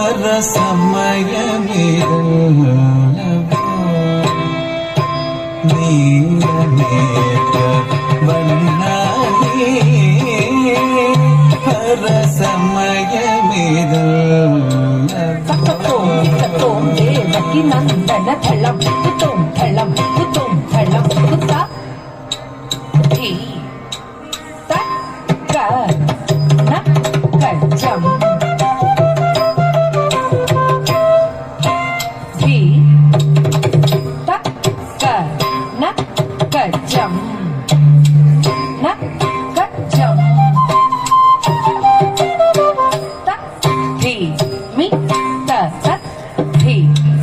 ಸಮಯವಿದಲ್ಲವೋ ನೀಲಮೇಘ ಬಣ್ಣಾಗಿ ಪರ ಸಮಯವಿದಲ್ಲವೋ ದೇವಕಿ ನಂದನ ಥಳಂ ಕುತುಂ ಥಳಂ ಕುತುಂ ಥಳಂ ಕುತ ಧೀ ತಕ್ಕ ನಕ್ಕ ಜಂ ಧೀ ತಕ್ಕ ನಕ್ಕ ಜಂ ನಕ್ಕ ಜಂ ತಕ್ ಧೀ ಮಿ ತ ತತ್ ಧೀ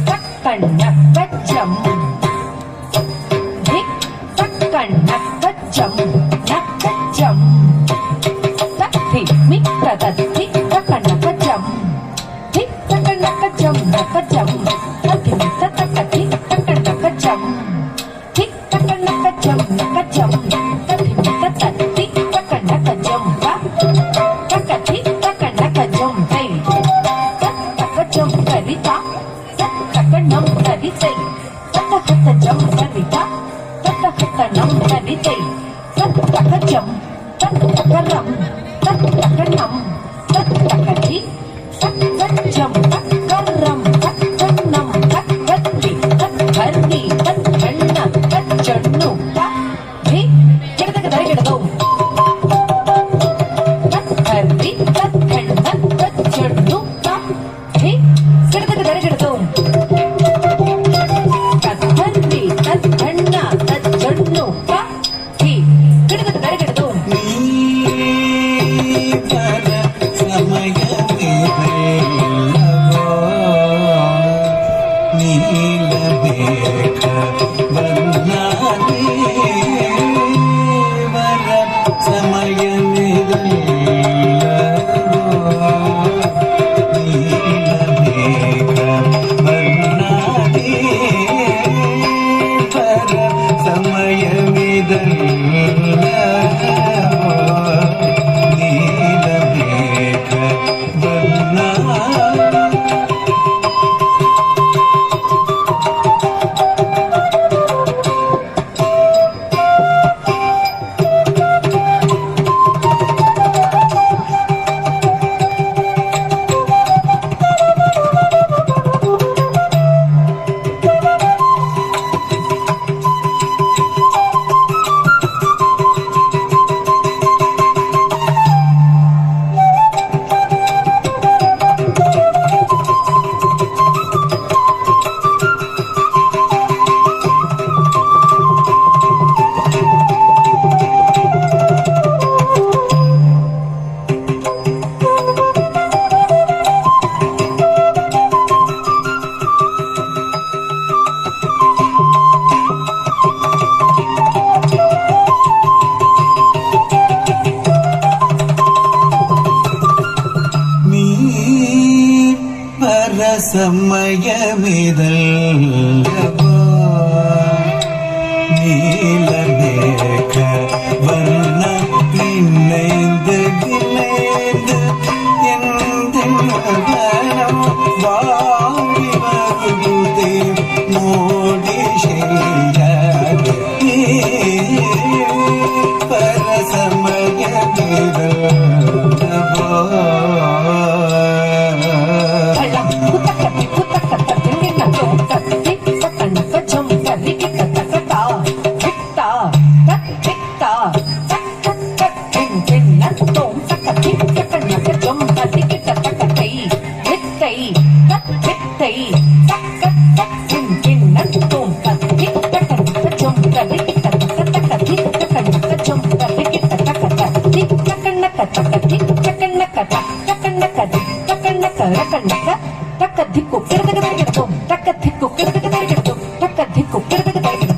ತಕ್ಕಣ್ಣಕ್ಕ ಜಂ ಧಿ ತಕ್ಕಣ್ಣಕ್ಕ ಜಂ ನಕ್ಕ ಜಂ ತಕ್ ಧಿ ಮಿ ತ ತತ್ ಧಿ ತಕ್ಕಣ್ಣಕ್ಕ ಜಂ ಧಿ ತಕ್ಕಣ್ಣಕ್ಕ ಜಂ ನಕ್ಕ ಜಂ ತಕ್ ಮಿ ತ ತಕ್ಕ ಧಿ ತಕ್ಕಣ್ಣಕ್ಕ ಜಂ ಧಿ ತಕ್ಕಣ್ಣಕ್ಕ ಜಂ ನಕ್ಕ ಜಂ ತಕ್ ಮಿ ತ ತತ್ ಧಿ ತಕ್ಕಣ್ಣಕ್ಕ ಜಂ ತಕ್ಕ ಧಿ ತಕ್ಕಣ್ಣಕ್ಕ ಜಂ ಹೈ ತಕ್ಕ ಜಂ ಕರಿತಾ ತಕ್ಕಣ್ಣಂ ಕರಿತೈ ತಕ್ಕ ಜಂ ಕರಿತಾ ತಕ್ಕ ನಂ ಕರಿತೈ ತಕ್ಕ ಜಂ ತಕ್ಕ ರಂ ತಕ್ಕಣ್ಣಂ ತಕ್ಕ ಧಿ ತಕ್ಕ ಜಂ ತಕ್ಕ ರಂ ತಕ್ಕಣ್ಣಂ ತಕ್ಕ ಧಿ ತಕ್ಕ ಧಿ ತಕ್ಕಣ್ಣ ತಚ್ಚಣ್ಣು ಧಿ ಕೆಡದಕ ದರಿಗೆಡದೋ ತಕ್ಕ ಧಿ ತಕ್ಕಣ್ಣ ತಚ್ಚಣ್ಣು ಧಿ ಕೆಡದಕ ದರಿಗೆಡದೋ ಸಮಯವಿದಲ್ಲವೋ ನೀಲಮೇಘ ವರ್ಣ ನಿನ್ನೆಂದು ಗಿನ್ನೆಂದು ಎಂದೆನ್ನವನಂ ಬಾವಿ ಬರುವುದೇ ನೋಡಿ ಶೈಲದೆ ಪರ ಸಮಯವಿದಲ್ಲವೋ ತಕ್ಕ ಧಿಕ್ಕು ಕೆಡದಗ ತಕ್ಕ ಧಿಕ್ಕು ಕೆಡದಗ ತಕ್ಕ ಧಿಕ್ಕು ಕೆಡದಗ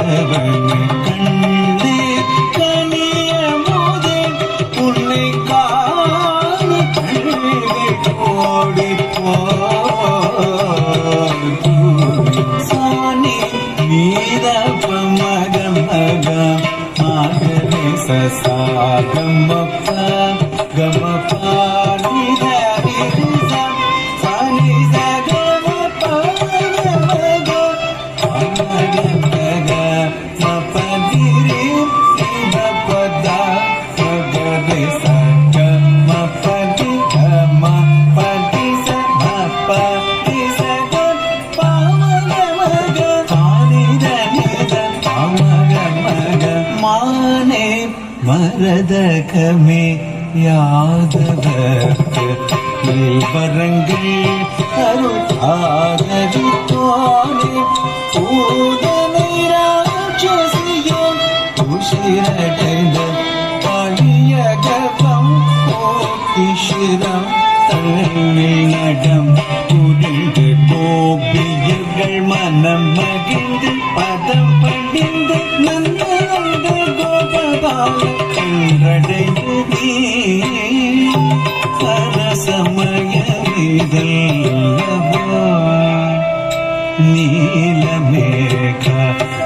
கண்டவன் கண்ணே கனிய போதே உன்னை காண கண்கள் ஓடி சாணி நீத மக மக மாகரே சசாகம் கம பாணித சாணி சகம பாக மக மபதிரி சிவ பதா மகரே சக மபதி கம பதி சம பதி சக பாமக மக பாணித நித பாமக மக மானே மரதகமே யாதவர்க்கு வரங்கள் அருள் ஆதரித்தோனே பூதனை ராட்சசியம் உஷிரடைந்த பழியகபம் போக்கிஷிரம் தள்ளில் நடம் புரிந்து கோபியர்கள் மனம் மகிழ்ந்து பதம் படிந்து நந்தனந்த கோபபால என்றடைந்து நீ சரசமயமிதல்லவோ நீலமேக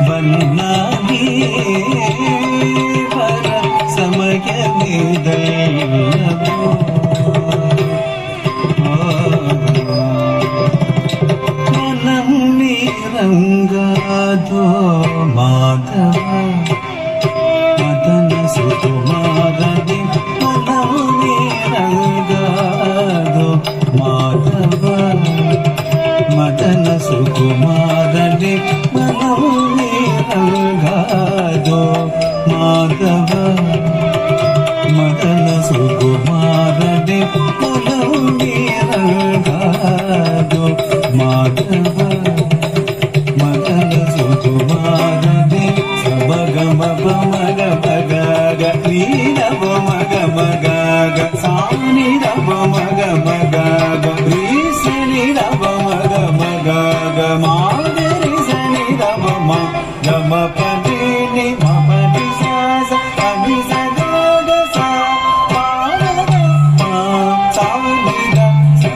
வண்ணானி வர சமயமிதல்லவோ மனம் நீரங்காதோ மாதவ மதன சுகுமாரதி மனம் நீரங்காதோ மாதவ மதன சுகுமாரதி மனம் நீரங்காதோ மாதவ மதன சுகுமாரதி மனம் நீரங்காதோ மாதವ ಮದನ ಸುಕುಮಾರದೆ ಸಬಗಮ ಮಗ ಮಗಾಗ ನೀರವ ಮಗ ಮಗಾಗ ಸಾನಿರವ ಮಗ ಮಗಾಗ ರೀಸನಿರವ ಮಗ ಮಗಾಗ ಮಾದರಿ ಸನಿರವ ಮ ಗಮ ಪದಿ ನಿ ಮ ಪದಿ ಸಾಸ ಪದಿ ಸಗಾಗ ಸಾ ಪಾರಗ ಸಾನಿರ ಸಾ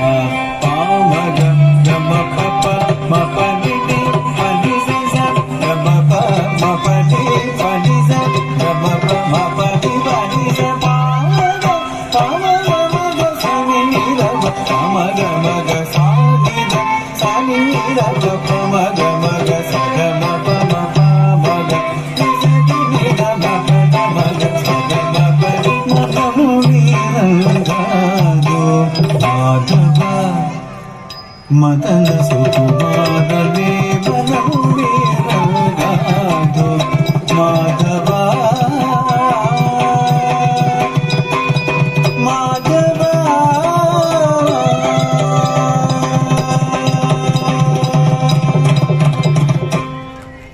ಪಾಮಗ ಗಮ ಪಪ ಮ ಪದಿ ನಿ ಪದಿ ಸ ಗಮ ಪ ಮ ಪದಿ ಪದಿ ಸ ಗಮ ಪ ಮ ಪದಿ ಪದಿ ಸ ಪಾಮಗ ಪಾಮಗ ಮಗ ಸನಿ ನಿರವ ಪಾಮಗ ಮಗ ಸಾನಿರ ಸನಿ ನಿರವ ಪಮಗ ಮಗ ಸ ಗಮ ಪ ಮ ಪ ಮಗ ಸನಿ ನಿರವ ಪ ಮಗ ಸ ಗಮ ಪದಿ ಮನಮು ನೀರಂಗಾದೋ ಮಾಧವ ಮದನ ಸುಕುಮಾರವೇ